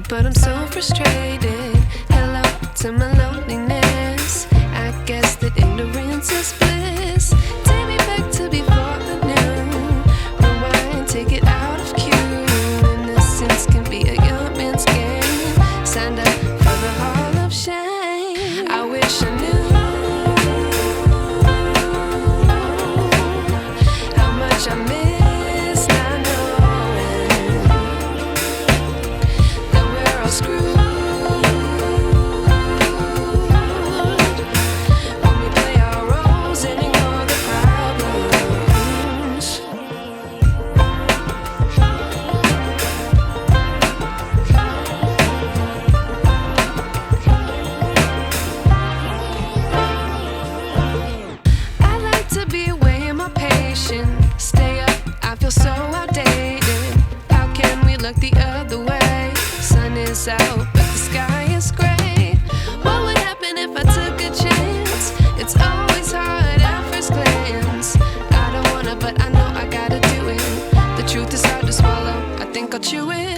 But I'm so frustrated. Hello to my loneliness. I guess that ignorance is bliss. Take me back to before the noon. Rewind, take it out of cue. Innocence can be a young man's game. Signed up for the hall of shame. I wish I knew how much I miss not knowing that we're all screwed when we play our roles and ignore the problems. I like to be away in my patience. Stay up, I feel so outdated. How can we look the other way? Sun is out, but the sky is gray. What would happen if I took a chance? It's always hard at first glance. I don't wanna, but I know I gotta do it. The truth is hard to swallow, I think I'll chew it.